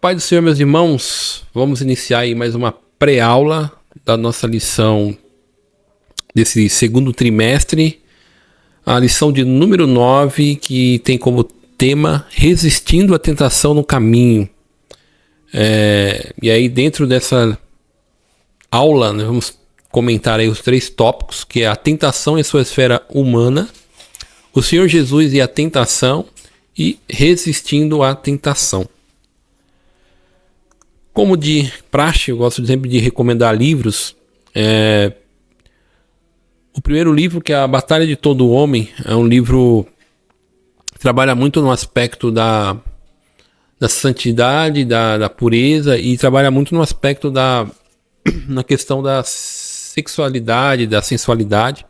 Pai do Senhor, meus irmãos, vamos iniciar aí mais uma pré-aula da nossa lição desse segundo trimestre, a lição de número 9, que tem como tema Resistindo à Tentação no Caminho. E aí dentro dessa aula, nós vamos comentar aí os 3 tópicos, que é a tentação em sua esfera humana, o Senhor Jesus e a tentação e resistindo à tentação. Como de praxe, eu gosto sempre de recomendar livros. O primeiro livro, que é A Batalha de Todo Homem, é um livro que trabalha muito no aspecto da santidade, da pureza, e trabalha muito no aspecto na questão da sexualidade, da sensualidade.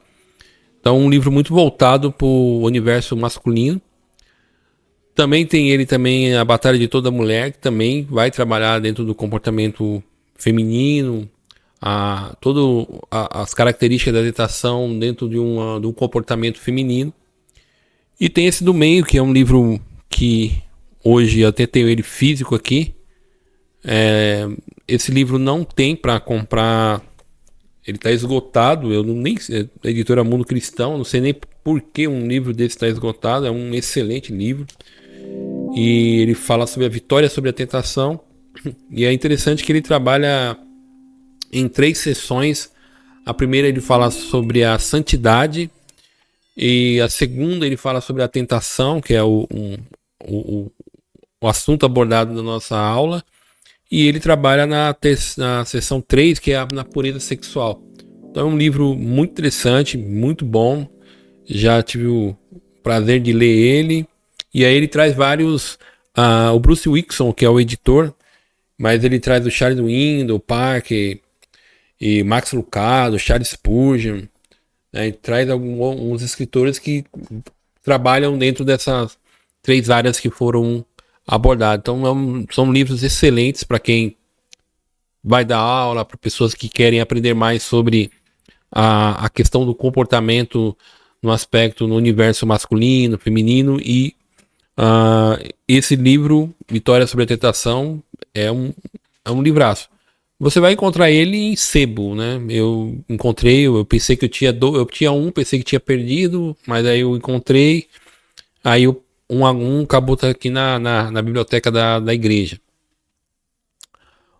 Então, um livro muito voltado para o universo masculino. Também tem A Batalha de Toda Mulher, que também vai trabalhar dentro do comportamento feminino, as características da tentação dentro de um comportamento feminino. E tem esse do meio, que é um livro que hoje eu até tenho ele físico aqui. Esse livro não tem para comprar, ele está esgotado. Eu nem sei, editora Mundo Cristão, não sei nem por que um livro desse está esgotado. É um excelente livro. E ele fala sobre a vitória sobre a tentação. E é interessante que ele trabalha em 3 sessões. A primeira ele fala sobre a santidade. E a segunda ele fala sobre a tentação, que é o assunto abordado na nossa aula. E ele trabalha na sessão 3, que é na pureza sexual. Então é um livro muito interessante, muito bom. Já tive o prazer de ler ele. E aí ele traz vários... o Bruce Wickson, que é o editor, mas ele traz o Charles Window, Parker, e Max Lucado, Charles Spurgeon, né? E traz alguns escritores que trabalham dentro dessas 3 áreas que foram abordadas. Então são livros excelentes para quem vai dar aula, para pessoas que querem aprender mais sobre a questão do comportamento no universo masculino, feminino. E esse livro, Vitória sobre a Tentação, é um livraço. Você vai encontrar ele em sebo, né? Eu pensei que eu tinha pensei que tinha perdido, mas aí eu encontrei, aí um acabou aqui na biblioteca da igreja.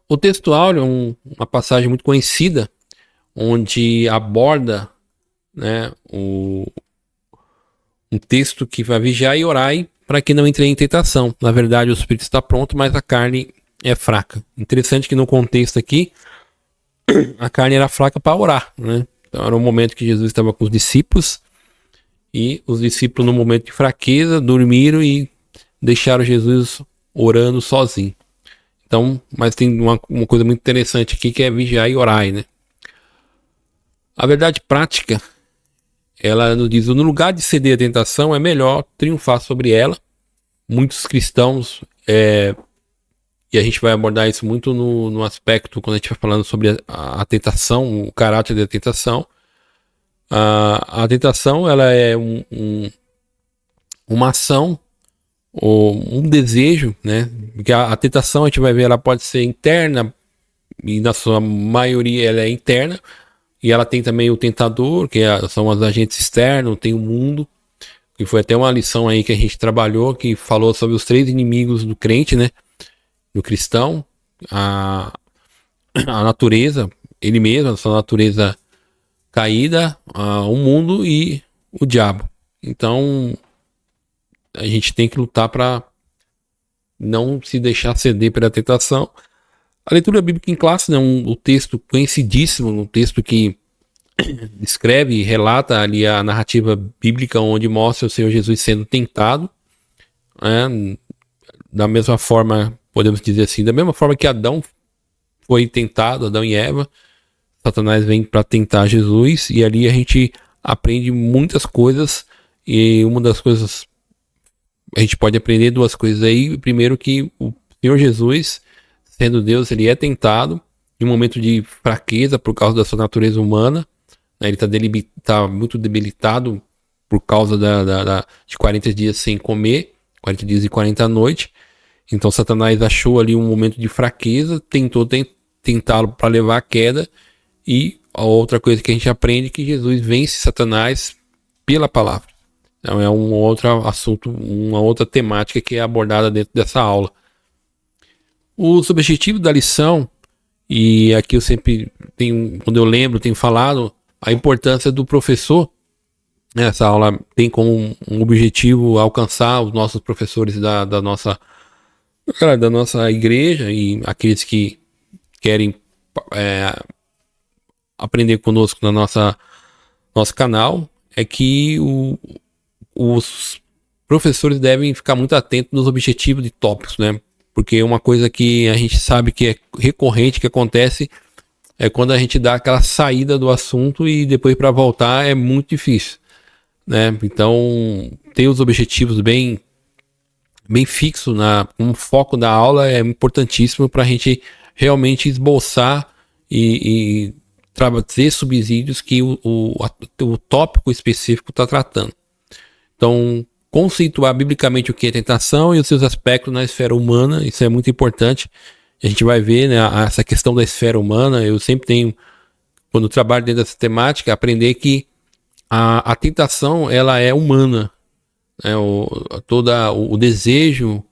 O texto áureo é uma passagem muito conhecida, onde aborda, né, um texto que vai vigiar e orai para que não entre em tentação. Na verdade, o espírito está pronto, mas a carne é fraca. Interessante que no contexto aqui, a carne era fraca para orar, né? Então era um momento que Jesus estava com os discípulos, e os discípulos, no momento de fraqueza, dormiram e deixaram Jesus orando sozinho. Então, mas tem uma coisa muito interessante aqui, que é vigiar e orar, né? A verdade prática, ela nos diz: no lugar de ceder à tentação, é melhor triunfar sobre ela. Muitos cristãos, e a gente vai abordar isso muito no aspecto, quando a gente vai falando sobre a tentação, o caráter da tentação. A tentação, ela é uma ação, ou um desejo, né? Porque a tentação, a gente vai ver, ela pode ser interna, e na sua maioria ela é interna. E ela tem também o tentador, que são os agentes externos, tem o mundo, que foi até uma lição aí que a gente trabalhou, que falou sobre os 3 inimigos do crente, né? Do cristão, a natureza, ele mesmo, a sua natureza caída, o mundo e o diabo. Então, a gente tem que lutar para não se deixar ceder pela tentação. A leitura bíblica em classe, né, um texto conhecidíssimo, um texto que descreve e relata ali a narrativa bíblica, onde mostra o Senhor Jesus sendo tentado, né, da mesma forma, podemos dizer assim, da mesma forma que Adão foi tentado, Adão e Eva, Satanás vem para tentar Jesus, e ali a gente aprende muitas coisas. E uma das coisas, a gente pode aprender 2 coisas aí. Primeiro, que o Senhor Jesus, sendo Deus, ele é tentado em um momento de fraqueza por causa da sua natureza humana, né? Ele tá muito debilitado por causa de 40 dias sem comer, 40 dias e 40 noites. Então Satanás achou ali um momento de fraqueza, tentou tentá-lo para levar à queda. E a outra coisa que a gente aprende é que Jesus vence Satanás pela palavra. Então é um outro assunto, uma outra temática que é abordada dentro dessa aula. Os objetivos da lição, e aqui eu sempre tenho, quando eu lembro, tenho falado a importância do professor. Essa aula tem como um objetivo alcançar os nossos professores da nossa igreja e aqueles que querem aprender conosco no nosso canal, é que os professores devem ficar muito atentos nos objetivos de tópicos, né? Porque uma coisa que a gente sabe que é recorrente, que acontece, é quando a gente dá aquela saída do assunto e depois para voltar é muito difícil, né? Então, ter os objetivos bem fixos, um foco da aula é importantíssimo para a gente realmente esboçar e trazer subsídios que o tópico específico está tratando. Então, conceituar biblicamente o que é tentação e os seus aspectos na esfera humana, isso é muito importante. A gente vai ver, né, essa questão da esfera humana. Eu sempre tenho, quando trabalho dentro dessa temática, aprender que a tentação ela é humana, né? O desejo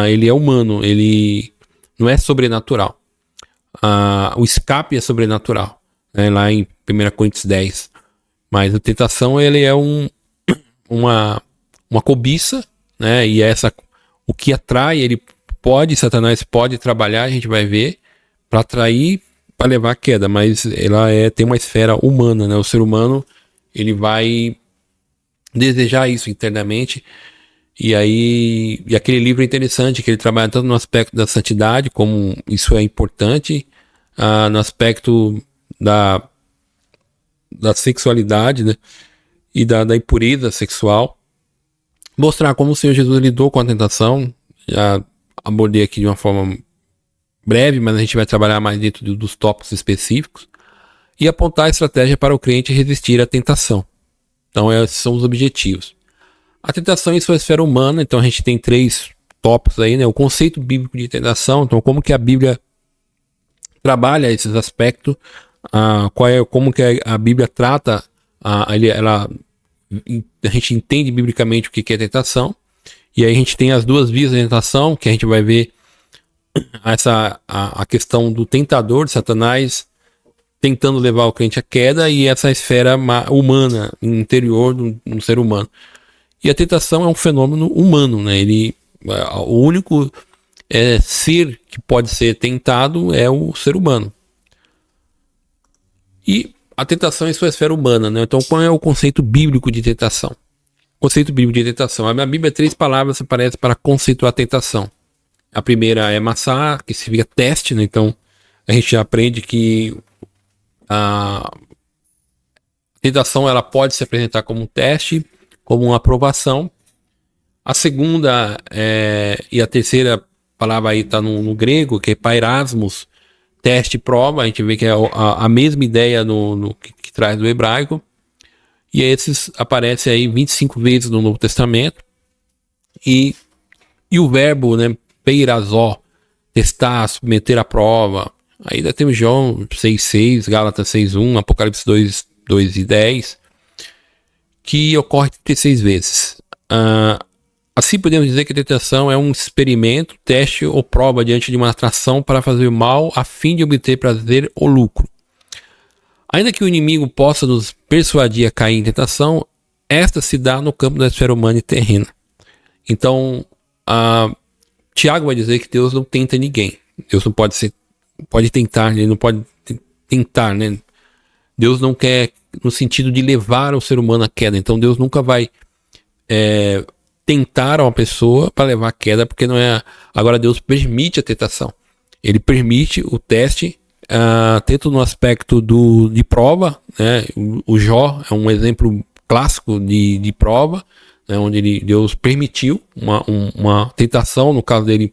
ele é humano, ele não é sobrenatural. O escape é sobrenatural, né, lá em 1 Coríntios 10. Mas a tentação ele é uma cobiça, né? E o que atrai, Satanás pode trabalhar, a gente vai ver, para atrair, para levar à queda, mas ela tem uma esfera humana, né? O ser humano, ele vai desejar isso internamente. E aquele livro é interessante, que ele trabalha tanto no aspecto da santidade, como isso é importante, no aspecto da sexualidade, né? E da impureza sexual. Mostrar como o Senhor Jesus lidou com a tentação. Já abordei aqui de uma forma breve, mas a gente vai trabalhar mais dentro dos tópicos específicos. E apontar a estratégia para o crente resistir à tentação. Então esses são os objetivos. A tentação em sua esfera humana, então a gente tem 3 tópicos aí, né? O conceito bíblico de tentação, então como que a Bíblia trabalha esses aspectos, como que a Bíblia trata, a gente entende biblicamente o que é tentação, e aí a gente tem as 2 vias da tentação, que a gente vai ver a questão do tentador, de Satanás, tentando levar o crente à queda, e essa esfera humana, interior do ser humano. E a tentação é um fenômeno humano, né? O único ser que pode ser tentado é o ser humano. E a tentação em sua esfera humana, né? Então, qual é o conceito bíblico de tentação? Conceito bíblico de tentação. A Bíblia, 3 palavras aparecem para conceituar a tentação. A primeira é massá, que significa teste, né? Então, a gente já aprende que a tentação ela pode se apresentar como um teste, como uma aprovação. A segunda e a terceira palavra aí está no grego, que é pairasmos, teste e prova. A gente vê que é a mesma ideia que traz do hebraico. E esses aparecem aí 25 vezes no Novo Testamento. E o verbo, né, peirazó, testar, submeter à prova. Aí ainda temos João 6,6, Gálatas 6,1, Apocalipse 2,10, que ocorre 36 vezes. Assim podemos dizer que a tentação é um experimento, teste ou prova diante de uma atração para fazer o mal a fim de obter prazer ou lucro. Ainda que o inimigo possa nos persuadir a cair em tentação, esta se dá no campo da esfera humana e terrena. Então, Tiago vai dizer que Deus não tenta ninguém. Deus não pode tentar, ele não pode tentar, né? Deus não quer no sentido de levar o ser humano à queda. Então Deus nunca vai tentar uma pessoa para levar à queda, porque não é. Agora Deus permite a tentação. Ele permite o teste, tanto no aspecto de prova, né? O Jó é um exemplo clássico de prova, né? Onde Deus permitiu uma tentação, no caso dele,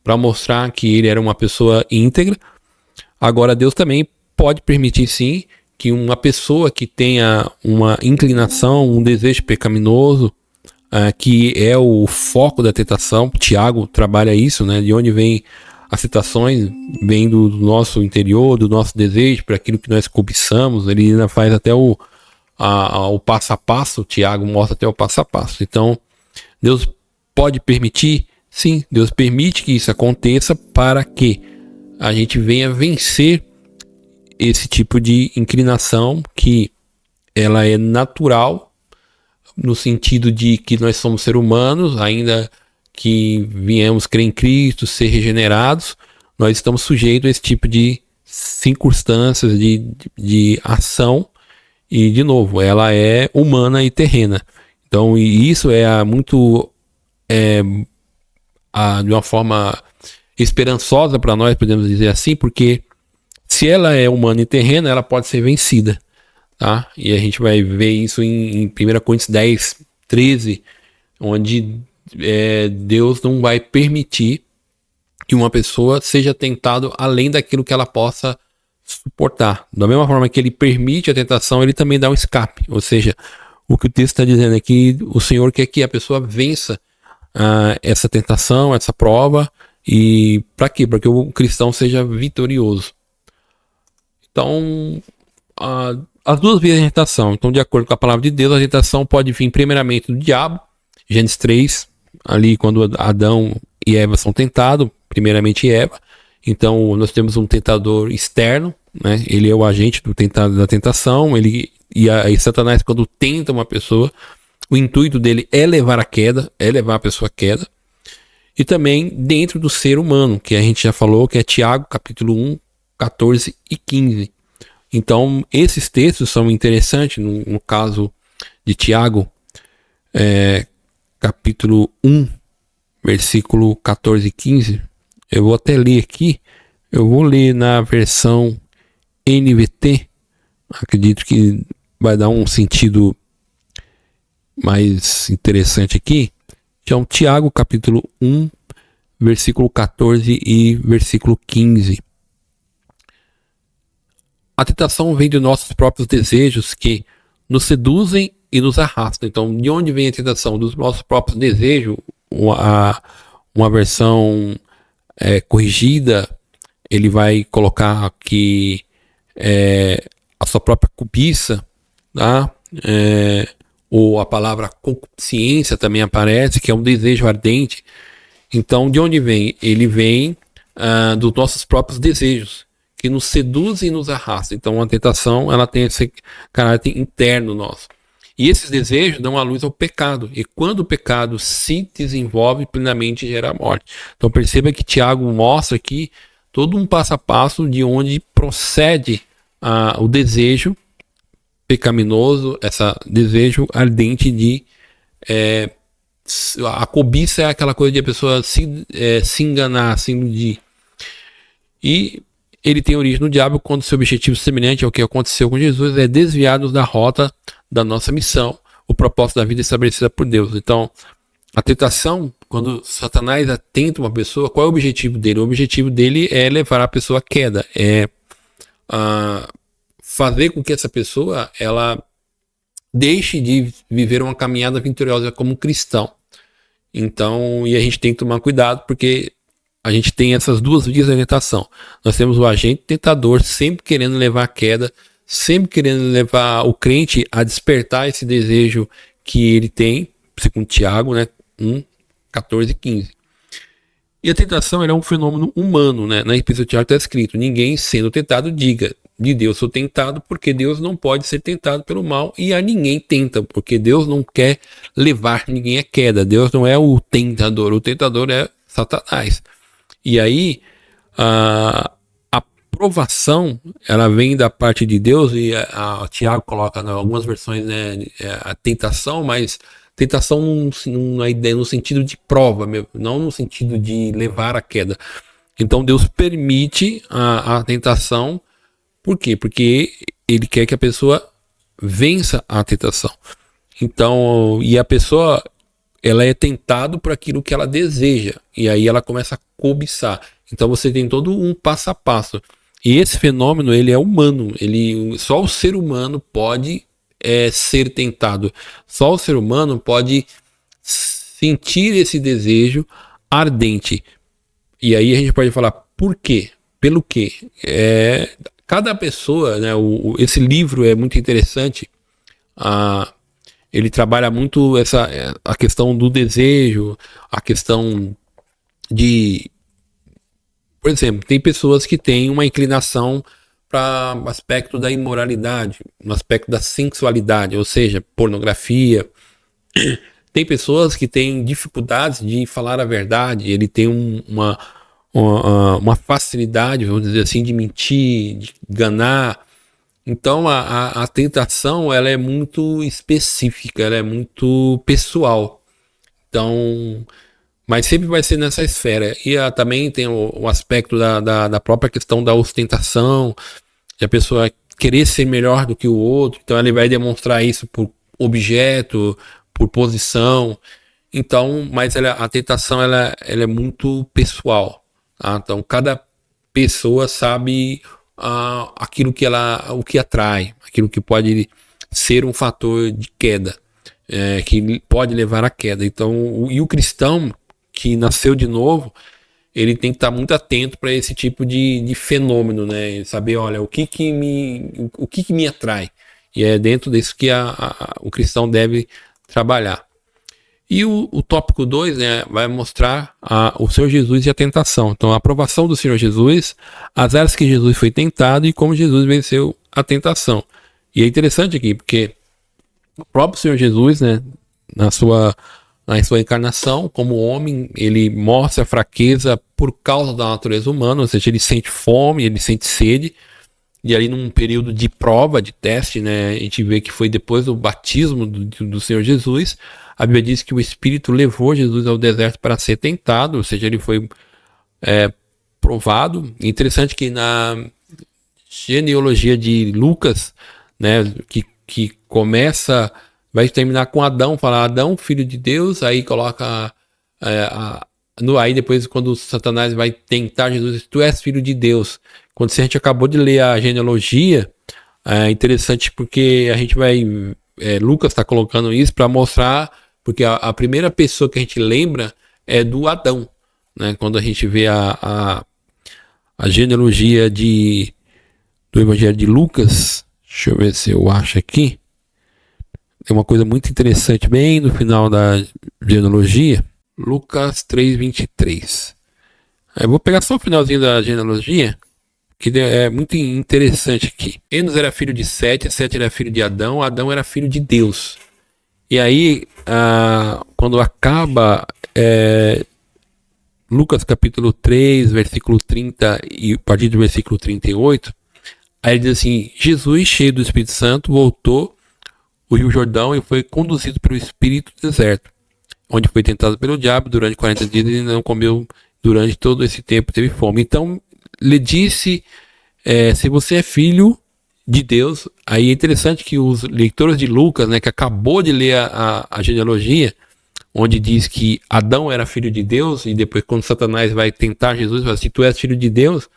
para mostrar que ele era uma pessoa íntegra. Agora Deus também pode permitir sim que uma pessoa que tenha uma inclinação, um desejo pecaminoso, que é o foco da tentação. Tiago trabalha isso, né? De onde vem as tentações, vem do nosso interior, do nosso desejo, para aquilo que nós cobiçamos. Ele ainda faz até o passo a passo. Tiago mostra até o passo a passo. Então, Deus pode permitir? Sim, Deus permite que isso aconteça para que a gente venha vencer esse tipo de inclinação, que ela é natural, no sentido de que nós somos seres humanos, ainda que viemos crer em Cristo, ser regenerados, nós estamos sujeitos a esse tipo de circunstâncias, de ação, e de novo, ela é humana e terrena. Então, e isso é muito de uma forma esperançosa para nós, podemos dizer assim, porque se ela é humana e terrena, ela pode ser vencida, tá? E a gente vai ver isso em 1 Coríntios 10, 13, onde Deus não vai permitir que uma pessoa seja tentado além daquilo que ela possa suportar. Da mesma forma que ele permite a tentação, ele também dá um escape. Ou seja, o que o texto está dizendo é que o Senhor quer que a pessoa vença essa tentação, essa prova. E para quê? Para que o cristão seja vitorioso. Então, as duas vias de tentação. Então, de acordo com a palavra de Deus, a tentação pode vir primeiramente do diabo, Gênesis 3, ali quando Adão e Eva são tentados, primeiramente Eva. Então, nós temos um tentador externo, né? Ele é o agente da tentação. E Satanás, quando tenta uma pessoa, o intuito dele é levar a queda, é levar a pessoa à queda. E também dentro do ser humano, que a gente já falou, que é Tiago, capítulo 1, 14 e 15. Então, esses textos são interessantes. No caso de Tiago, capítulo 1, versículo 14 e 15. Eu vou até ler aqui. Eu vou ler na versão NVT. Acredito que vai dar um sentido mais interessante aqui. Então, Tiago, capítulo 1, versículo 14 e versículo 15. A tentação vem de nossos próprios desejos que nos seduzem e nos arrastam. Então, de onde vem a tentação? Dos nossos próprios desejos. Uma versão corrigida, ele vai colocar que a sua própria cobiça, tá? Ou a palavra concupiscência também aparece, que é um desejo ardente. Então, de onde vem? Ele vem dos nossos próprios desejos, que nos seduzem e nos arrastam. Então, a tentação, ela tem esse caráter interno nosso. E esses desejos dão a luz ao pecado. E quando o pecado se desenvolve plenamente, gera a morte. Então, perceba que Tiago mostra aqui todo um passo a passo de onde procede o desejo pecaminoso, esse desejo ardente de... a cobiça é aquela coisa de a pessoa se enganar, se iludir. E ele tem origem no diabo, quando seu objetivo semelhante ao que aconteceu com Jesus é desviar-nos da rota da nossa missão, o propósito da vida estabelecida por Deus. Então, a tentação, quando Satanás atenta uma pessoa, qual é o objetivo dele? O objetivo dele é levar a pessoa à queda, fazer com que essa pessoa ela deixe de viver uma caminhada vitoriosa como cristão. Então, e a gente tem que tomar cuidado, porque a gente tem essas duas vias de tentação. Nós temos o agente tentador sempre querendo levar a queda, sempre querendo levar o crente a despertar esse desejo que ele tem, segundo Tiago, né, 1, 14 e 15. E a tentação é um fenômeno humano, né? Na Epístola de Tiago está escrito: ninguém sendo tentado diga, de Deus sou tentado, porque Deus não pode ser tentado pelo mal, e a ninguém tenta, porque Deus não quer levar ninguém à queda. Deus não é o tentador é Satanás. E aí, a provação, ela vem da parte de Deus, e Tiago coloca em algumas versões, né, a tentação, mas tentação no sentido de prova, não no sentido de levar à queda. Então Deus permite a tentação. Por quê? Porque ele quer que a pessoa vença a tentação. Então, e a pessoa, ela é tentada por aquilo que ela deseja, e aí ela começa a cobiçar. Então você tem todo um passo a passo. E esse fenômeno, ele é humano. Só o ser humano pode ser tentado. Só o ser humano pode sentir esse desejo ardente. E aí a gente pode falar por quê? Pelo quê? Cada pessoa, né? Esse livro é muito interessante. Ele trabalha muito a questão do desejo, a questão de, por exemplo, tem pessoas que têm uma inclinação para o aspecto da imoralidade, no aspecto da sensualidade, ou seja, pornografia. Tem pessoas que têm dificuldades de falar a verdade, ele tem uma facilidade, vamos dizer assim, de mentir, de enganar. Então a tentação ela é muito específica, ela é muito pessoal. Então, mas sempre vai ser nessa esfera. E também tem o aspecto da própria questão da ostentação, de a pessoa querer ser melhor do que o outro. Então ele vai demonstrar isso por objeto, por posição. Então, mas a tentação ela é muito pessoal. Tá? Então cada pessoa sabe aquilo que o que atrai, aquilo que pode ser um fator de queda, que pode levar à queda. Então, o cristão que nasceu de novo, ele tem que estar muito atento para esse tipo de fenômeno, né? Saber, olha, o que me atrai. E é dentro disso que o cristão deve trabalhar. E o tópico 2, né, vai mostrar o Senhor Jesus e a tentação. Então, a aprovação do Senhor Jesus, as áreas que Jesus foi tentado e como Jesus venceu a tentação. E é interessante aqui, porque o próprio Senhor Jesus, né, na sua encarnação, como homem, ele mostra a fraqueza por causa da natureza humana, ou seja, ele sente fome, ele sente sede. E ali num período de prova, de teste, né, a gente vê que foi depois do batismo do Senhor Jesus, a Bíblia diz que o Espírito levou Jesus ao deserto para ser tentado, ou seja, ele foi provado. Interessante que na genealogia de Lucas, né, que começa, vai terminar com Adão, fala Adão, filho de Deus, aí coloca aí depois quando Satanás vai tentar Jesus, tu és filho de Deus. Quando a gente acabou de ler a genealogia, é interessante porque a gente vai, Lucas está colocando isso para mostrar, porque a primeira pessoa que a gente lembra é do Adão, né? Quando a gente vê a genealogia do Evangelho de Lucas, deixa eu ver se eu acho aqui, tem uma coisa muito interessante bem no final da genealogia, Lucas 3:23. Eu vou pegar só o finalzinho da genealogia, que é muito interessante aqui. Enos era filho de Sete, Sete era filho de Adão, Adão era filho de Deus. E aí, quando acaba Lucas capítulo 3, versículo 30 e a partir do versículo 38, aí ele diz assim, Jesus, cheio do Espírito Santo, voltou o Rio Jordão e foi conduzido pelo Espírito do deserto, onde foi tentado pelo diabo durante 40 dias e não comeu durante todo esse tempo, teve fome. Então, lhe disse, se você é filho de Deus, aí é interessante que os leitores de Lucas, né, que acabou de ler a genealogia, onde diz que Adão era filho de Deus, e depois quando Satanás vai tentar Jesus, fala assim, tu és filho de Deus,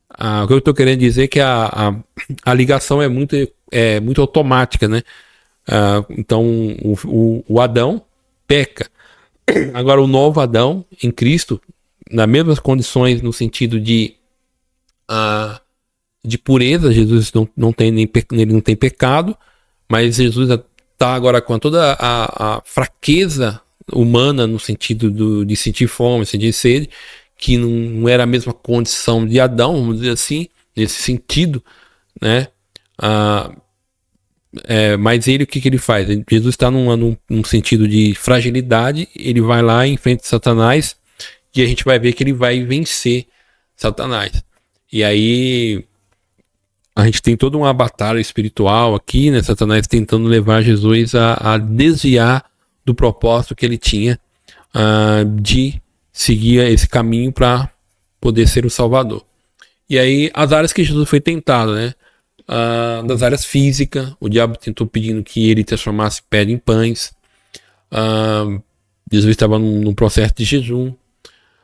o que eu estou querendo dizer é que a ligação é muito automática, né? Então o Adão peca. Agora o novo Adão em Cristo, nas mesmas condições no sentido de pureza, Jesus não tem ele não tem pecado, mas Jesus está agora com toda a fraqueza humana no sentido de sentir fome, sentir sede, que não era a mesma condição de Adão, vamos dizer assim, nesse sentido, né? Mas ele, o que ele faz? Jesus está num sentido de fragilidade, ele vai lá em frente de Satanás e a gente vai ver que ele vai vencer Satanás. E aí a gente tem toda uma batalha espiritual aqui, né? Satanás tentando levar Jesus a desviar do propósito que ele tinha de seguir esse caminho para poder ser o Salvador. E aí as áreas que Jesus foi tentado, né? Das áreas físicas, o diabo tentou pedindo que ele transformasse pedra em pães. Jesus estava num processo de jejum.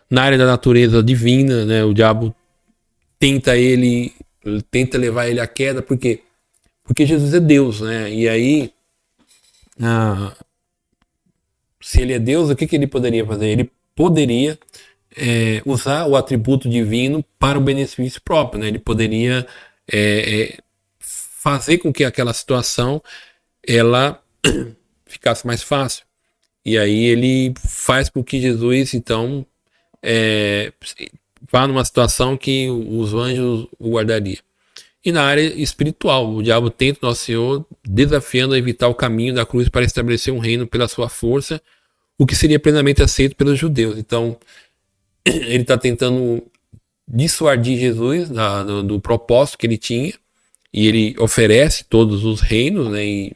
Na área da natureza divina, né, o diabo tenta levar ele à queda, porque Jesus é Deus, né? E aí se ele é Deus, o que ele poderia fazer? Ele poderia usar o atributo divino para o benefício próprio, né? Ele poderia fazer com que aquela situação ela ficasse mais fácil. E aí ele faz com que Jesus, então, vá numa situação que os anjos o guardariam. E na área espiritual, o diabo tenta o Nosso Senhor, desafiando a evitar o caminho da cruz para estabelecer um reino pela sua força, o que seria plenamente aceito pelos judeus. Então, ele está tentando dissuadir Jesus do propósito que ele tinha, e ele oferece todos os reinos, né, e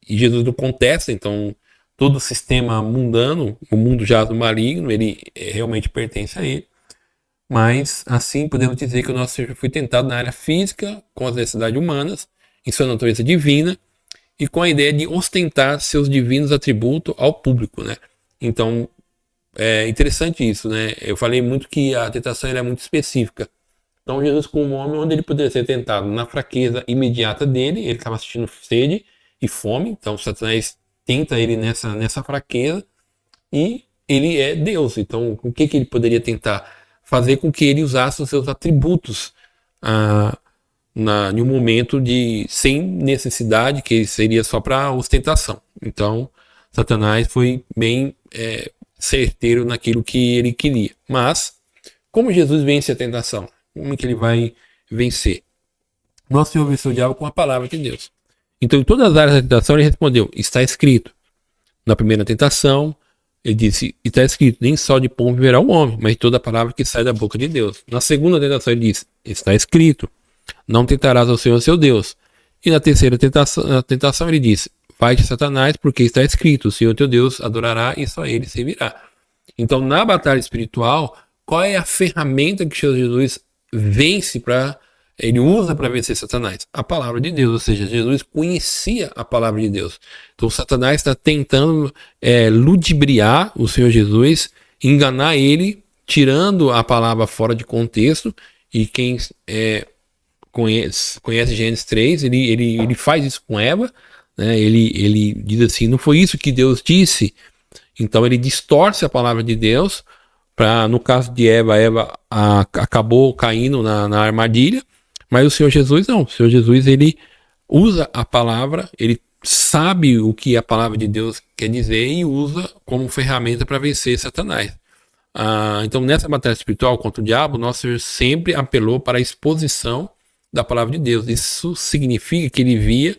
Jesus não contesta. Então todo o sistema mundano, o mundo jaz no maligno, ele realmente pertence a ele. Mas assim podemos dizer que o Nosso Senhor foi tentado na área física, com as necessidades humanas, em sua natureza divina, e com a ideia de ostentar seus divinos atributos ao público, né? Então é interessante isso, né? Eu falei muito que a tentação era muito específica. Então Jesus, como homem, onde ele poderia ser tentado? Na fraqueza imediata dele, ele estava sentindo sede e fome, então Satanás tenta ele nessa fraqueza, e ele é Deus. Então o que ele poderia tentar? Fazer com que ele usasse os seus atributos em um momento sem necessidade, que seria só para ostentação. Então Satanás foi bem certeiro naquilo que ele queria. Mas como Jesus vence a tentação? Como que ele vai vencer? Nosso Senhor venceu o diabo com a palavra de Deus. Então, em todas as áreas da tentação, ele respondeu: está escrito. Na primeira tentação, ele disse: está escrito, nem só de pão viverá o homem, mas de toda a palavra que sai da boca de Deus. Na segunda tentação, ele disse: está escrito, não tentarás ao Senhor seu Deus. E na terceira tentação, ele disse: vai-te, Satanás, porque está escrito, o Senhor teu Deus adorará e só ele servirá. Então, na batalha espiritual, qual é a ferramenta que Jesus vence ele usa para vencer Satanás? A palavra de Deus. Ou seja, Jesus conhecia a palavra de Deus. Então Satanás está tentando ludibriar o Senhor Jesus, enganar ele, tirando a palavra fora de contexto. E quem conhece Gênesis 3, ele faz isso com Eva, né? Ele diz assim: não foi isso que Deus disse? Então ele distorce a palavra de Deus. No caso de Eva acabou caindo na armadilha. Mas o Senhor Jesus não. O Senhor Jesus, ele usa a palavra, ele sabe o que a palavra de Deus quer dizer e usa como ferramenta para vencer Satanás. Então, nessa batalha espiritual contra o diabo, Nosso Senhor sempre apelou para a exposição da palavra de Deus. Isso significa que ele via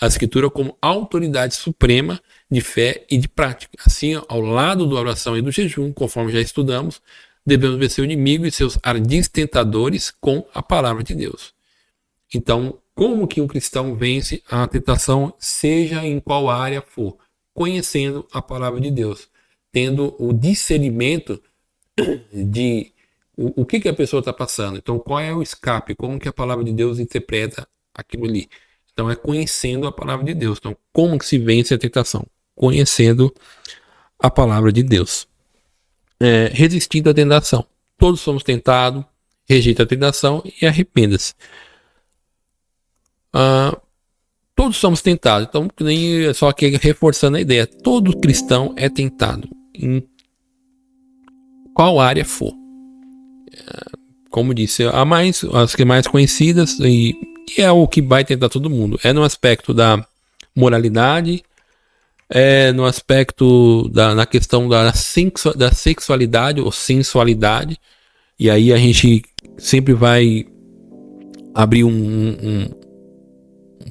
a Escritura como autoridade suprema de fé e de prática. Assim, ao lado da oração e do jejum, conforme já estudamos, devemos vencer o inimigo e seus ardis tentadores com a palavra de Deus. Então, como que um cristão vence a tentação, seja em qual área for? Conhecendo a palavra de Deus, tendo o discernimento de o que a pessoa está passando. Então, qual é o escape? Como que a palavra de Deus interpreta aquilo ali? Então, é conhecendo a palavra de Deus. Então, como que se vence a tentação? Conhecendo a palavra de Deus. Resistindo à tentação. Todos somos tentados, rejeita a tentação e arrependa-se. Todos somos tentados. Então, só aqui reforçando a ideia: todo cristão é tentado, em qual área for. Como disse, as que mais conhecidas, e é o que vai tentar todo mundo. É no aspecto da moralidade, no aspecto na questão da sexualidade ou sensualidade. E aí a gente sempre vai abrir um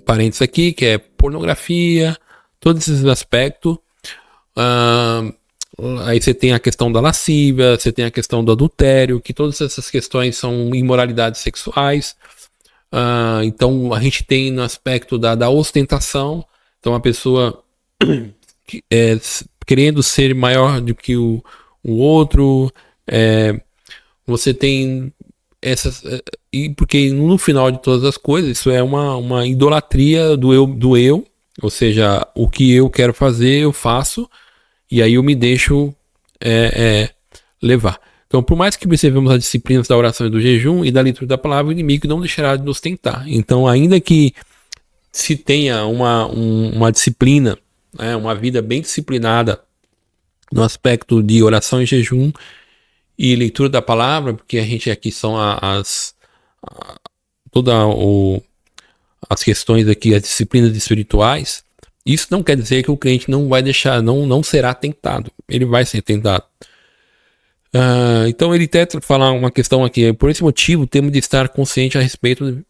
parênteses aqui, que é pornografia, todos esses aspectos. Aí você tem a questão da lascívia, você tem a questão do adultério, que todas essas questões são imoralidades sexuais. Então a gente tem no aspecto da ostentação. Então a pessoa querendo ser maior do que o outro. Você tem essas, porque no final de todas as coisas, isso é uma idolatria do eu, ou seja, o que eu quero fazer, eu faço, e aí eu me deixo levar. Então, por mais que observemos as disciplinas da oração e do jejum e da leitura da palavra, o inimigo não deixará de nos tentar. Então, ainda que se tenha uma disciplina, uma vida bem disciplinada no aspecto de oração e jejum e leitura da palavra, porque a gente aqui são as questões aqui, as disciplinas espirituais. Isso não quer dizer que o crente não vai deixar, não será tentado. Ele vai ser tentado. Então ele tenta falar uma questão aqui. Por esse motivo, temos de estar conscientes a respeito,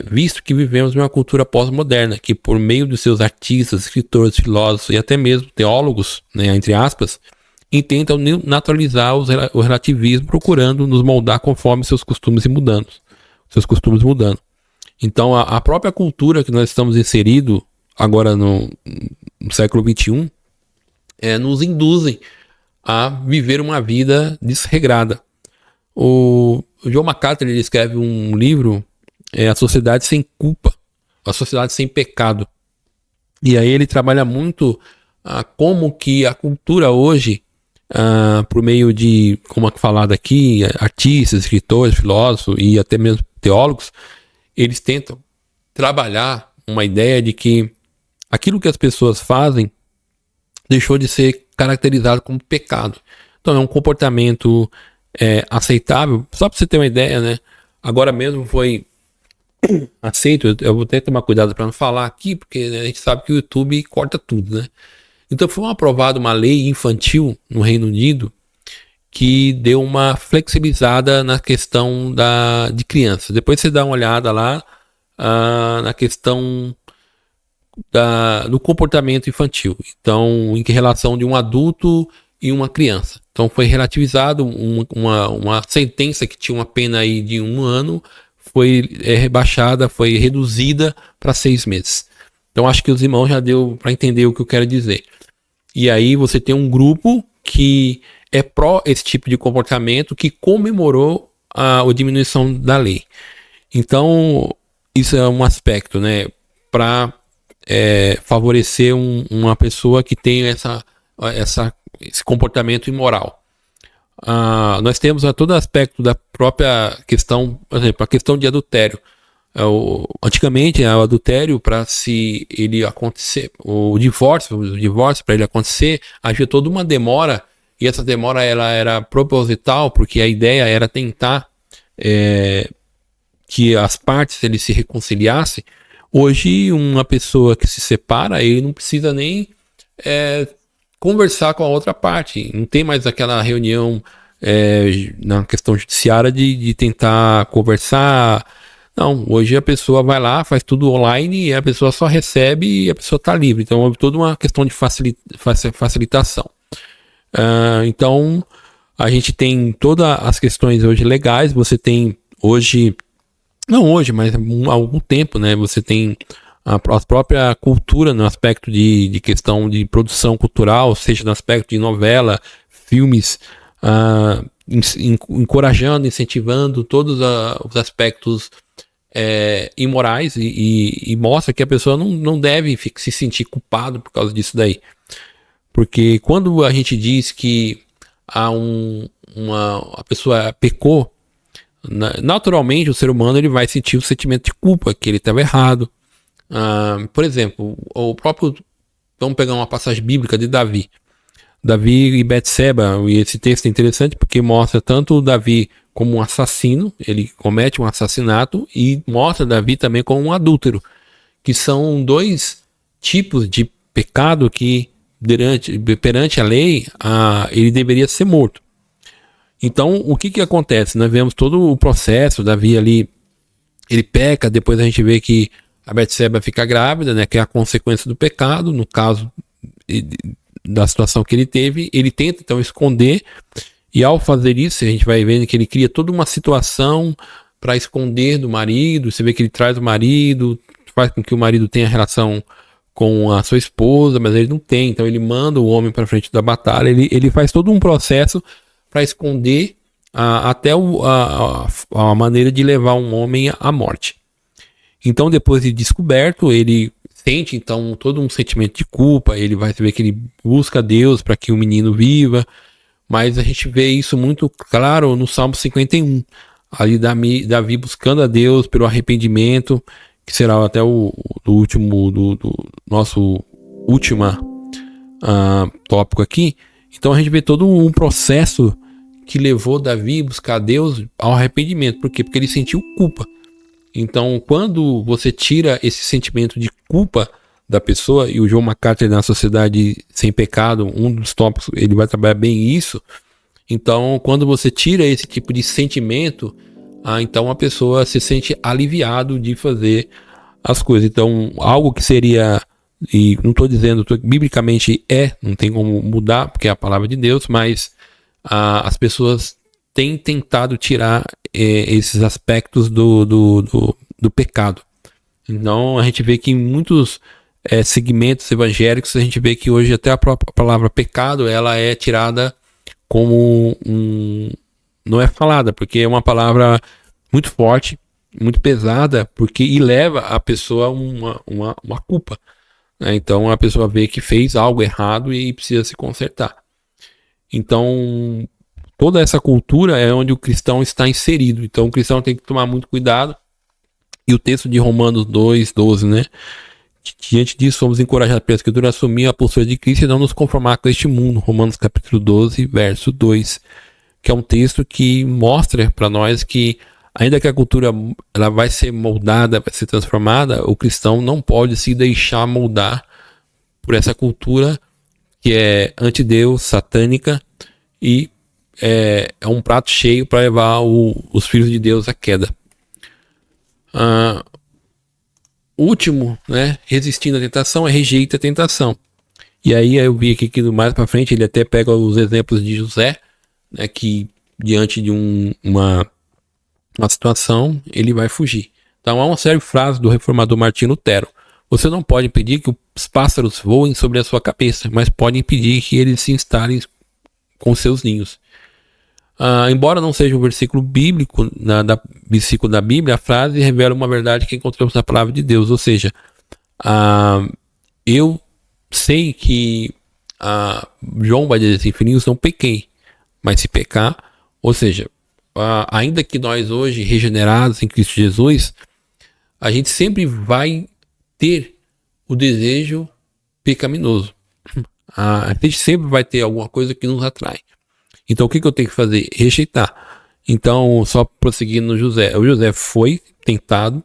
visto que vivemos em uma cultura pós-moderna, que por meio dos seus artistas, escritores, filósofos e até mesmo teólogos, né, entre aspas, intentam naturalizar o relativismo, procurando nos moldar conforme seus costumes mudando. Então a própria cultura que nós estamos inseridos agora no século XXI nos induzem a viver uma vida desregrada. O John MacArthur, ele escreve um livro, A Sociedade Sem Culpa, A Sociedade Sem Pecado. E aí ele trabalha muito como que a cultura hoje, por meio de, como é falado aqui, artistas, escritores, filósofos e até mesmo teólogos, eles tentam trabalhar uma ideia de que aquilo que as pessoas fazem deixou de ser caracterizado como pecado. Então é um comportamento aceitável. Só para você ter uma ideia, né? Agora mesmo foi aceito, eu vou ter que tomar cuidado para não falar aqui, porque a gente sabe que o YouTube corta tudo, né? Então foi aprovada uma lei infantil no Reino Unido que deu uma flexibilizada na questão de crianças. Depois você dá uma olhada lá na questão do comportamento infantil. Então, em relação de um adulto e uma criança. Então foi relativizado uma sentença que tinha uma pena aí de 1 ano, foi rebaixada, foi reduzida para 6 meses. Então acho que os irmãos já deu para entender o que eu quero dizer. E aí você tem um grupo que é pró esse tipo de comportamento, que comemorou a diminuição da lei. Então isso é um aspecto, né, para favorecer uma pessoa que tem esse comportamento imoral. Nós temos todo aspecto da própria questão, por exemplo, a questão de adultério. Antigamente, o adultério, para se ele acontecer, o divórcio para ele acontecer, havia toda uma demora, e essa demora ela era proposital, porque a ideia era tentar que as partes eles se reconciliassem. Hoje, uma pessoa que se separa, ele não precisa nem conversar com a outra parte. Não tem mais aquela reunião na questão judiciária de tentar conversar. Não, hoje a pessoa vai lá, faz tudo online e a pessoa só recebe e a pessoa está livre. Então é toda uma questão de facilitação. Então a gente tem todas as questões hoje legais. Você tem hoje, não hoje, mas há algum tempo, né? Você tem a própria cultura no aspecto de questão de produção cultural, seja no aspecto de novela, filmes, encorajando, incentivando todos os aspectos imorais e mostra que a pessoa não deve se sentir culpado por causa disso daí. Porque quando a gente diz que a pessoa pecou, naturalmente o ser humano ele vai sentir o sentimento de culpa, que ele estava errado. Por exemplo, vamos pegar uma passagem bíblica de Davi e Betseba, e esse texto é interessante porque mostra tanto o Davi como um assassino, ele comete um assassinato, e mostra Davi também como um adúltero, que são dois tipos de pecado que perante a lei ele deveria ser morto. Então o que acontece? Nós vemos todo o processo, Davi ali, ele peca, depois a gente vê que a Betseba fica grávida, né, que é a consequência do pecado, no caso da situação que ele teve, ele tenta então esconder, e ao fazer isso a gente vai vendo que ele cria toda uma situação para esconder do marido. Você vê que ele traz o marido, faz com que o marido tenha relação com a sua esposa, mas ele não tem, então ele manda o homem para frente da batalha, ele faz todo um processo para esconder até a maneira de levar um homem à morte. Então depois de descoberto, ele sente então todo um sentimento de culpa, ele vai ver que ele busca Deus para que o menino viva, mas a gente vê isso muito claro no Salmo 51, ali Davi buscando a Deus pelo arrependimento, que será até o último do nosso último tópico aqui. Então a gente vê todo um processo que levou Davi a buscar Deus ao arrependimento. Por quê? Porque ele sentiu culpa. Então, quando você tira esse sentimento de culpa da pessoa, e o John MacArthur na Sociedade Sem Pecado, um dos tópicos, ele vai trabalhar bem isso. Então, quando você tira esse tipo de sentimento, então a pessoa se sente aliviado de fazer as coisas. Então, algo que seria, e não estou dizendo, biblicamente não tem como mudar, porque é a palavra de Deus, mas as pessoas têm tentado tirar esses aspectos do pecado. Então, a gente vê que em muitos segmentos evangélicos, a gente vê que hoje até a própria palavra pecado, ela é tirada como não é falada, porque é uma palavra muito forte, muito pesada, e leva a pessoa a uma culpa. Né? Então a pessoa vê que fez algo errado e precisa se consertar. Então toda essa cultura é onde o cristão está inserido. Então o cristão tem que tomar muito cuidado. E o texto de Romanos 2:12, né? Diante disso, somos encorajados pela Escritura a assumir a postura de Cristo e não nos conformar com este mundo. Romanos capítulo 12, verso 2, que é um texto que mostra para nós que, ainda que a cultura ela vai ser moldada, vai ser transformada, o cristão não pode se deixar moldar por essa cultura que é anti-Deus, satânica, e é um prato cheio para levar os filhos de Deus à queda. Último, né, resistindo à tentação, rejeita a tentação. E aí eu vi aqui que mais para frente ele até pega os exemplos de José, né, que diante de uma situação ele vai fugir. Então há uma série de frases do reformador Martinho Lutero. Você não pode impedir que os pássaros voem sobre a sua cabeça, mas pode impedir que eles se instalem com seus ninhos. Embora não seja um versículo bíblico, versículo da Bíblia, a frase revela uma verdade que encontramos na palavra de Deus. Ou seja, eu sei que João vai dizer assim, filhinhos, não pequei, mas se pecar, ou seja, ainda que nós hoje regenerados em Cristo Jesus, a gente sempre vai ter o desejo pecaminoso. A gente sempre vai ter alguma coisa que nos atrai. Então o que eu tenho que fazer? Rejeitar. Então, só prosseguindo no José. O José foi tentado,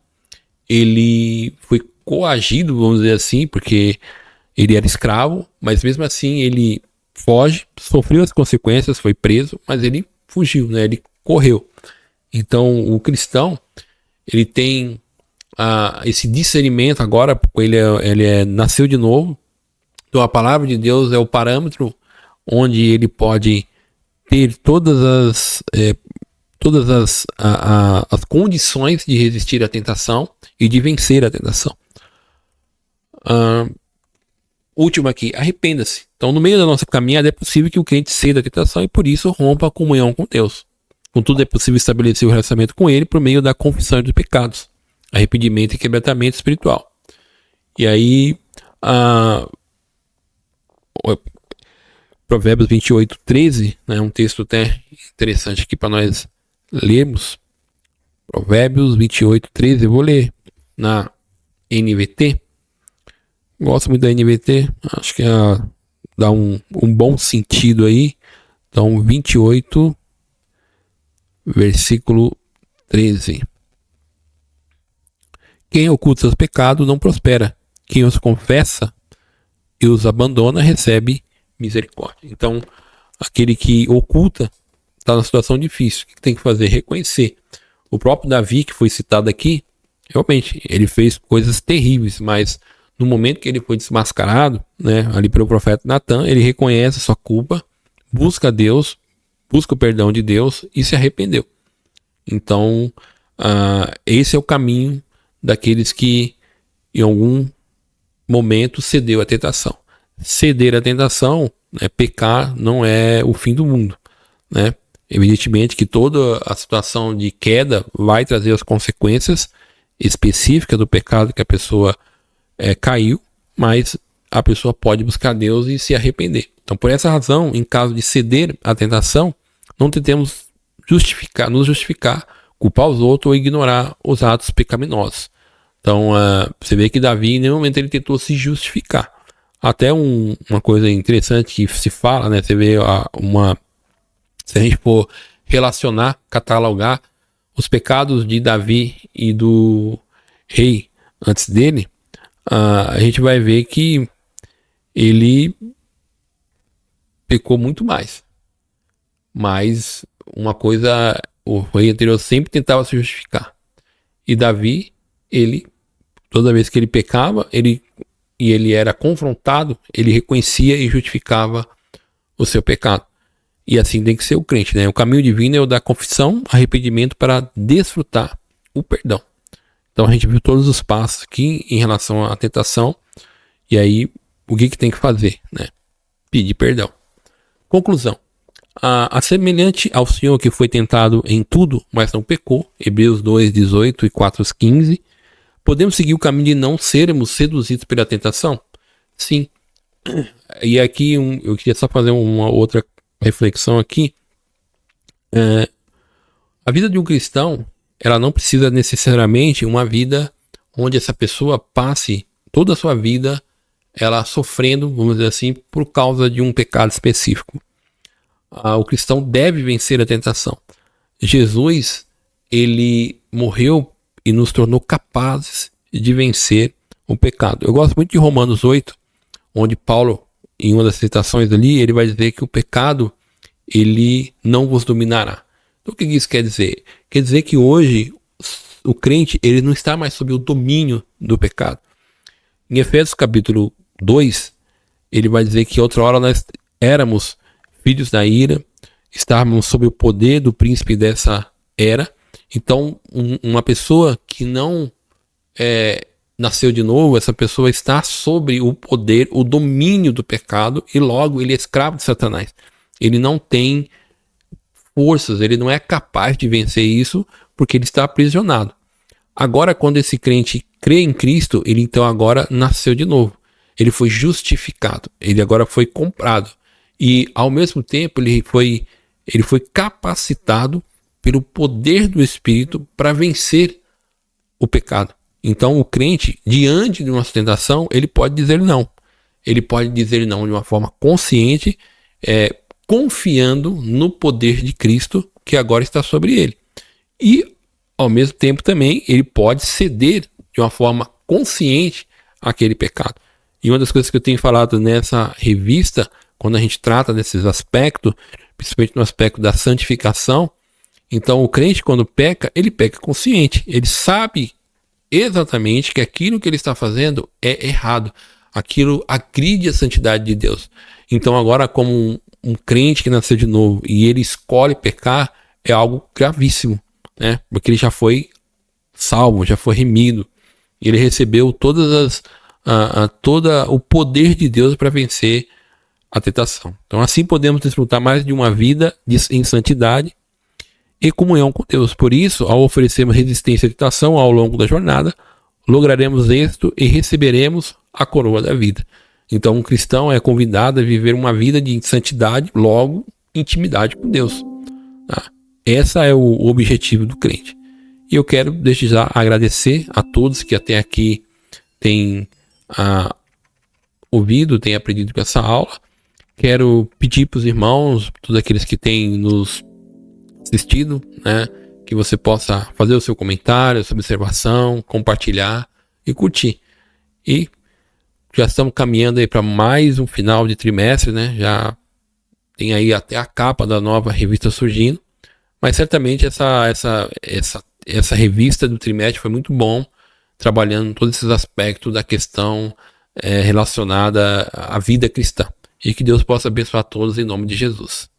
ele foi coagido, vamos dizer assim, porque ele era escravo, mas mesmo assim ele foge, sofreu as consequências, foi preso, mas ele fugiu, né? Ele correu. Então o cristão, ele tem esse discernimento agora, porque ele nasceu de novo. Então a palavra de Deus é o parâmetro onde ele pode ter todas as condições de resistir à tentação e de vencer a tentação. Último aqui, arrependa-se. Então, no meio da nossa caminhada é possível que o crente ceda à tentação e por isso rompa a comunhão com Deus. Contudo, é possível estabelecer o relacionamento com Ele por meio da confissão dos pecados, arrependimento e quebrantamento espiritual. E aí, Provérbios 28:13, né, um texto até interessante aqui para nós lermos. Provérbios 28:13, eu vou ler na NVT. Gosto muito da NVT, acho que dá um bom sentido aí. Então, 28, versículo 13. Quem oculta seus pecados não prospera. Quem os confessa e os abandona recebe misericórdia. Então, aquele que oculta está numa situação difícil. O que tem que fazer? Reconhecer. O próprio Davi, que foi citado aqui, realmente, ele fez coisas terríveis, mas no momento que ele foi desmascarado, né, ali pelo profeta Natan, ele reconhece a sua culpa, busca Deus, busca o perdão de Deus e se arrependeu. Então, esse é o caminho daqueles que em algum momento cedeu à tentação. Ceder à tentação, né, pecar, não é o fim do mundo, né? Evidentemente que toda a situação de queda vai trazer as consequências específicas do pecado que a pessoa caiu, mas a pessoa pode buscar Deus e se arrepender. Então, por essa razão, em caso de ceder à tentação, não tentemos nos justificar, culpar os outros ou ignorar os atos pecaminosos. Então, você vê que Davi, em nenhum momento, ele tentou se justificar. Até uma coisa interessante que se fala, né? Você vê se a gente for relacionar, catalogar os pecados de Davi e do rei antes dele, a gente vai ver que ele pecou muito mais. Mas uma coisa, o rei anterior sempre tentava se justificar. E Davi, toda vez que ele pecava, e ele era confrontado, ele reconhecia e justificava o seu pecado. E assim tem que ser o crente, né? O caminho divino é o da confissão, arrependimento para desfrutar o perdão. Então a gente viu todos os passos aqui em relação à tentação. E aí, o que tem que fazer, né? Pedir perdão. Conclusão. A semelhante ao Senhor que foi tentado em tudo, mas não pecou, Hebreus 2:18 e 4:15, podemos seguir o caminho de não sermos seduzidos pela tentação? Sim. E aqui eu queria só fazer uma outra reflexão aqui. A vida de um cristão, ela não precisa necessariamente uma vida onde essa pessoa passe toda a sua vida ela sofrendo, vamos dizer assim, por causa de um pecado específico. O cristão deve vencer a tentação. Jesus, ele morreu e nos tornou capazes de vencer o pecado. Eu gosto muito de Romanos 8, onde Paulo, em uma das citações ali, ele vai dizer que o pecado, ele não vos dominará. Então o que isso quer dizer? Quer dizer que hoje o crente, ele não está mais sob o domínio do pecado. Em Efésios capítulo 2, ele vai dizer que outra hora nós éramos filhos da ira, estávamos sob o poder do príncipe dessa era. Então, uma pessoa que não nasceu de novo, essa pessoa está sobre o poder, o domínio do pecado, e logo ele é escravo de Satanás. Ele não tem forças, ele não é capaz de vencer isso, porque ele está aprisionado. Agora, quando esse crente crê em Cristo, ele então agora nasceu de novo. Ele foi justificado, ele agora foi comprado. E ao mesmo tempo ele foi capacitado pelo poder do Espírito para vencer o pecado. Então o crente, diante de uma tentação, ele pode dizer não. Ele pode dizer não de uma forma consciente, confiando no poder de Cristo que agora está sobre ele. E ao mesmo tempo também ele pode ceder de uma forma consciente àquele pecado. E uma das coisas que eu tenho falado nessa revista, quando a gente trata desses aspectos, principalmente no aspecto da santificação, então o crente quando peca, ele peca consciente. Ele sabe exatamente que aquilo que ele está fazendo é errado. Aquilo agride a santidade de Deus. Então agora, como um crente que nasceu de novo e ele escolhe pecar, é algo gravíssimo, né? Porque ele já foi salvo, já foi remido. Ele recebeu todo o poder de Deus para vencer a tentação. Então assim podemos desfrutar mais de uma vida em santidade e comunhão com Deus. Por isso, ao oferecermos resistência à tentação ao longo da jornada, lograremos êxito e receberemos a coroa da vida. Então um cristão é convidado a viver uma vida de santidade, logo intimidade com Deus. Tá? Esse é o objetivo do crente. E eu quero desde já agradecer a todos que até aqui têm ouvido, têm aprendido com essa aula. Quero pedir para os irmãos, todos aqueles que têm nos assistido, né, que você possa fazer o seu comentário, a sua observação, compartilhar e curtir. E já estamos caminhando aí para mais um final de trimestre, né? Já tem aí até a capa da nova revista surgindo. Mas certamente essa revista do trimestre foi muito bom, trabalhando todos esses aspectos da questão relacionada à vida cristã. E que Deus possa abençoar todos em nome de Jesus.